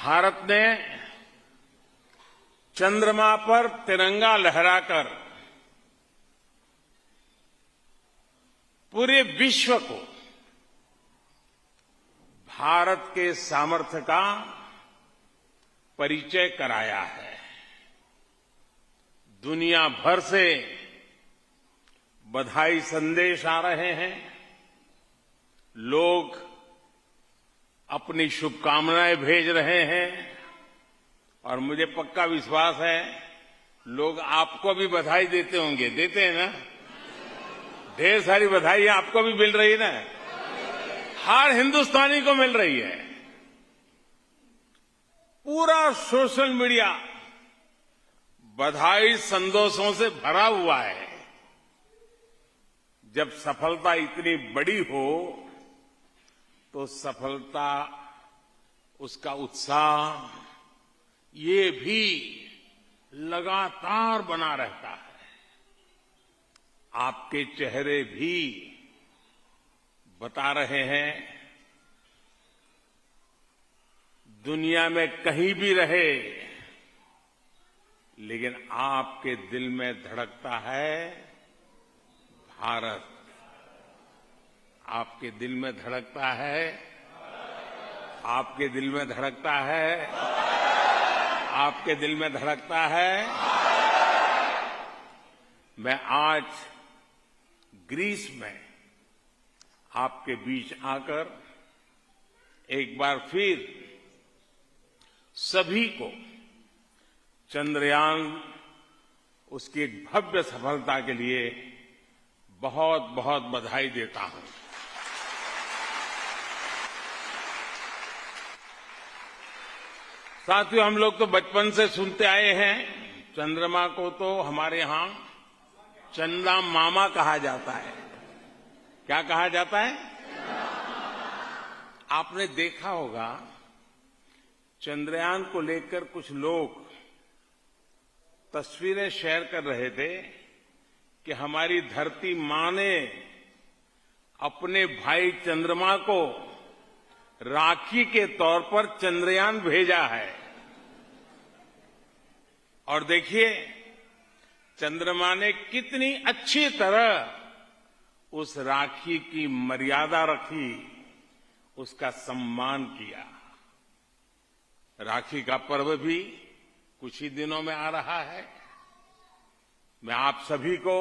भारत ने चंद्रमा पर तिरंगा लहराकर पूरे विश्व को भारत के सामर्थ्य का परिचय कराया है। दुनिया भर से बधाई संदेश आ रहे हैं। लोग अपनी शुभकामनाएं भेज रहे हैं और मुझे पक्का विश्वास है लोग आपको भी बधाई देते होंगे। देते हैं ना? ढेर सारी बधाई आपको भी मिल रही है ना? हर हिंदुस्तानी को मिल रही है। पूरा सोशल मीडिया बधाई संदेशों से भरा हुआ है। जब सफलता इतनी बड़ी हो तो सफलता, उसका उत्साह ये भी लगातार बना रहता है। आपके चेहरे भी बता रहे हैं। दुनिया में कहीं भी रहे, लेकिन आपके दिल में धड़कता है भारत। आपके दिल में धड़कता है, आपके दिल में धड़कता है, आपके दिल में धड़कता है। मैं आज ग्रीस में आपके बीच आकर एक बार फिर सभी को चंद्रयान, उसकी एक भव्य सफलता के लिए बहुत बहुत बधाई देता हूं। साथियों, हम लोग तो बचपन से सुनते आए हैं, चंद्रमा को तो हमारे यहां चंदा मामा कहा जाता है। क्या कहा जाता है? आपने देखा होगा चंद्रयान को लेकर कुछ लोग तस्वीरें शेयर कर रहे थे कि हमारी धरती मां ने अपने भाई चंद्रमा को राखी के तौर पर चंद्रयान भेजा है। और देखिए चंद्रमा ने कितनी अच्छी तरह उस राखी की मर्यादा रखी, उसका सम्मान किया। राखी का पर्व भी कुछ ही दिनों में आ रहा है। मैं आप सभी को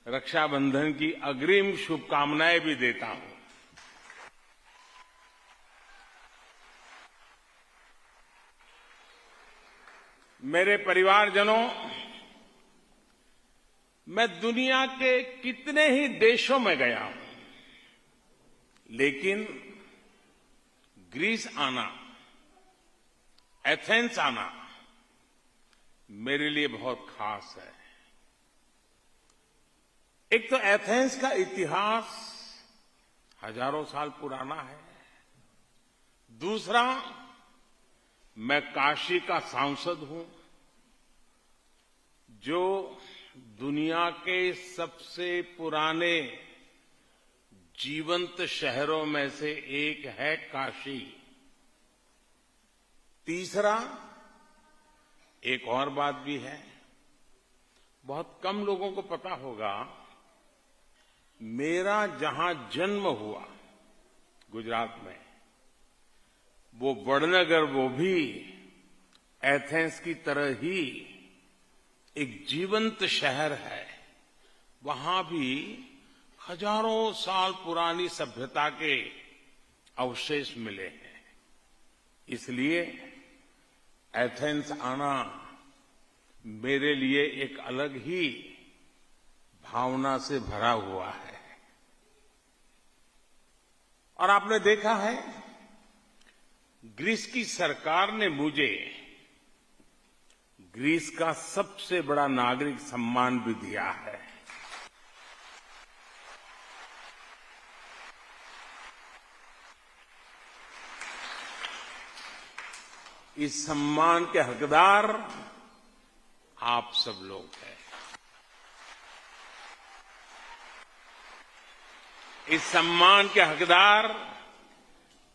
रक्षाबंधन की अग्रिम शुभकामनाएं भी देता हूं। मेरे परिवारजनों, मैं दुनिया के कितने ही देशों में गया हूं, लेकिन ग्रीस आना, एथेंस आना मेरे लिए बहुत खास है। एक तो एथेंस का इतिहास हजारों साल पुराना है। दूसरा, मैं काशी का सांसद हूं, जो दुनिया के सबसे पुराने जीवंत शहरों में से एक है काशी। तीसरा, एक और बात भी है, बहुत कम लोगों को पता होगा, मेरा जहां जन्म हुआ गुजरात में, वो वडनगर, वो भी एथेंस की तरह ही एक जीवंत शहर है। वहां भी हजारों साल पुरानी सभ्यता के अवशेष मिले हैं। इसलिए एथेंस आना मेरे लिए एक अलग ही भावना से भरा हुआ है। और आपने देखा है, ग्रीस की सरकार ने मुझे ग्रीस का सबसे बड़ा नागरिक सम्मान भी दिया है। इस सम्मान के हकदार आप सब लोग हैं। इस सम्मान के हकदार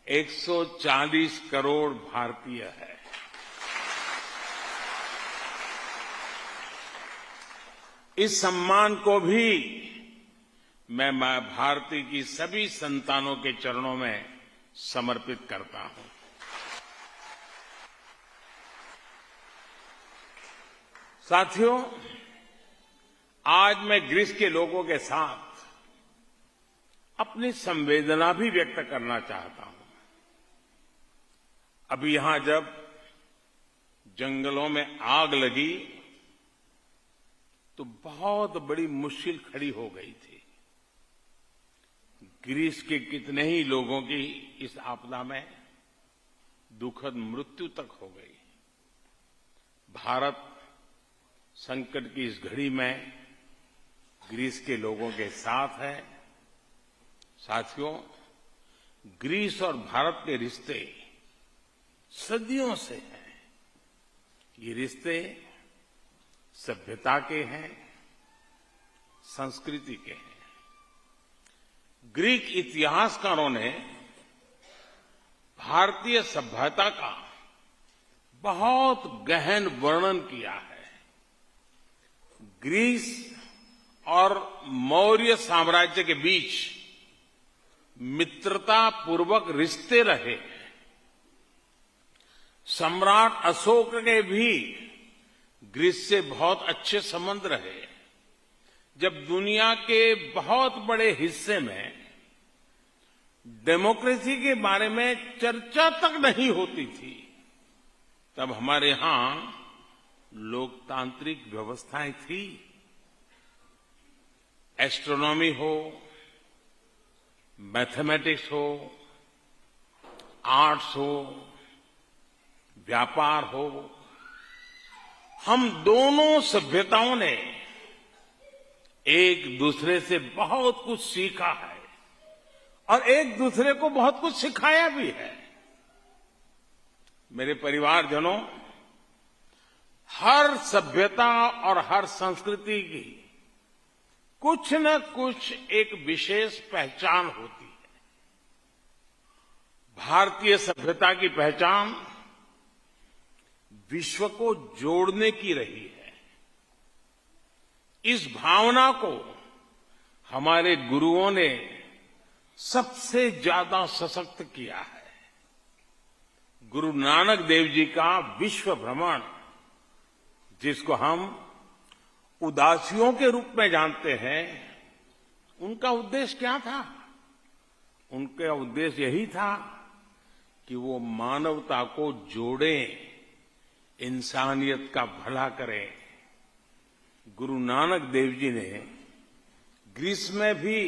140 करोड़ भारतीय है। इस सम्मान को भी मैं मां भारती की सभी संतानों के चरणों में समर्पित करता हूं। साथियों, आज मैं ग्रीस के लोगों के साथ अपनी संवेदना भी व्यक्त करना चाहता हूं। अभी यहां जब जंगलों में आग लगी तो बहुत बड़ी मुश्किल खड़ी हो गई थी। ग्रीस के कितने ही लोगों की इस आपदा में दुखद मृत्यु तक हो गई। भारत संकट की इस घड़ी में ग्रीस के लोगों के साथ है। साथियों, ग्रीस और भारत के रिश्ते सदियों से हैं। ये रिश्ते सभ्यता के हैं, संस्कृति के हैं। ग्रीक इतिहासकारों ने भारतीय सभ्यता का बहुत गहन वर्णन किया है। ग्रीस और मौर्य साम्राज्य के बीच मित्रतापूर्वक रिश्ते रहे। सम्राट अशोक के भी ग्रीस से बहुत अच्छे संबंध रहे। जब दुनिया के बहुत बड़े हिस्से में डेमोक्रेसी के बारे में चर्चा तक नहीं होती थी, तब हमारे यहां लोकतांत्रिक व्यवस्थाएं थी। एस्ट्रोनॉमी हो, मैथमेटिक्स हो, आर्ट्स हो, व्यापार हो, हम दोनों सभ्यताओं ने एक दूसरे से बहुत कुछ सीखा है और एक दूसरे को बहुत कुछ सिखाया भी है। मेरे परिवारजनों, हर सभ्यता और हर संस्कृति की कुछ न कुछ एक विशेष पहचान होती है। भारतीय सभ्यता की पहचान विश्व को जोड़ने की रही है। इस भावना को हमारे गुरुओं ने सबसे ज्यादा सशक्त किया है। गुरु नानक देव जी का विश्व भ्रमण, जिसको हम उदासियों के रूप में जानते हैं, उनका उद्देश्य क्या था? उनका उद्देश्य यही था कि वो मानवता को जोड़ें, इंसानियत का भला करें। गुरु नानक देव जी ने ग्रीस में भी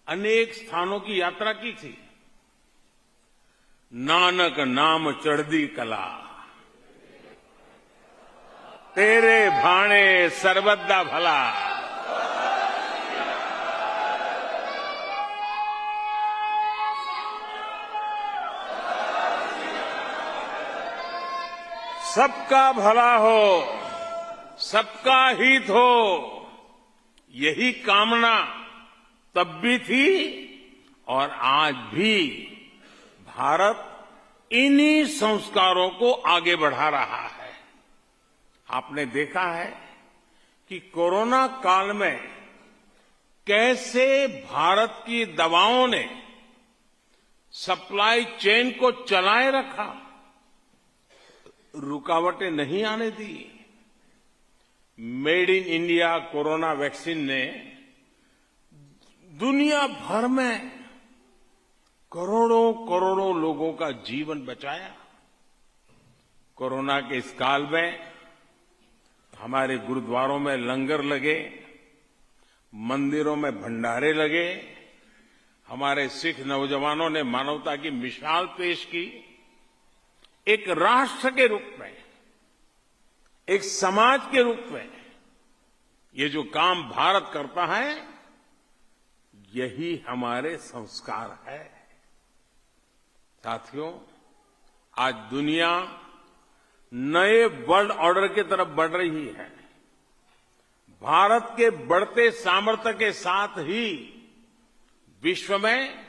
अनेक स्थानों की यात्रा की थी। नानक नाम चढ़दी कला, तेरे भाणे सर्वदा भला। सबका भला हो, सबका हित हो, यही कामना तब भी थी और आज भी भारत इन्हीं संस्कारों को आगे बढ़ा रहा है। आपने देखा है कि कोरोना काल में कैसे भारत की दवाओं ने सप्लाई चेन को चलाए रखा, रुकावटें नहीं आने दी। Made in India corona vaccine ने दुनिया भर में करोड़ों करोड़ों लोगों का जीवन बचाया। कोरोना के इस काल में हमारे गुरुद्वारों में लंगर लगे, मंदिरों में भंडारे लगे, हमारे सिख नौजवानों ने मानवता की मिसाल पेश की। एक राष्ट्र के रूप में, एक समाज के रूप में ये जो काम भारत करता है, यही हमारे संस्कार है। साथियों, आज दुनिया नए वर्ल्ड ऑर्डर की तरफ बढ़ रही है। भारत के बढ़ते सामर्थ्य के साथ ही विश्व में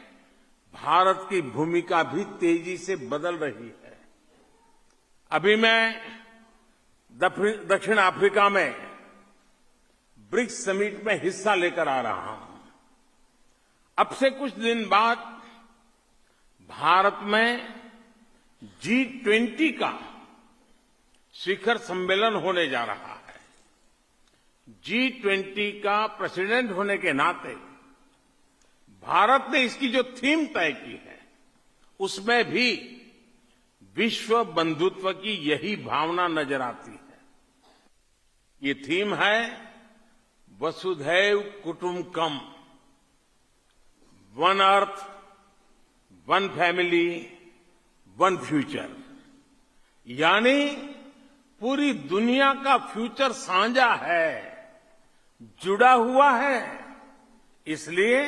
भारत की भूमिका भी तेजी से बदल रही है। अभी मैं दक्षिण अफ्रीका में ब्रिक्स समिट में हिस्सा लेकर आ रहा हूं। अब से कुछ दिन बाद भारत में G20 का शिखर सम्मेलन होने जा रहा है। G20 का प्रेसिडेंट होने के नाते भारत ने इसकी जो थीम तय की है उसमें भी विश्व बंधुत्व की यही भावना नजर आती है। ये थीम है वसुधैव कुटुंबकम, one earth, one family, one future. यानी पूरी दुनिया का फ्यूचर साझा है, जुड़ा हुआ है। इसलिए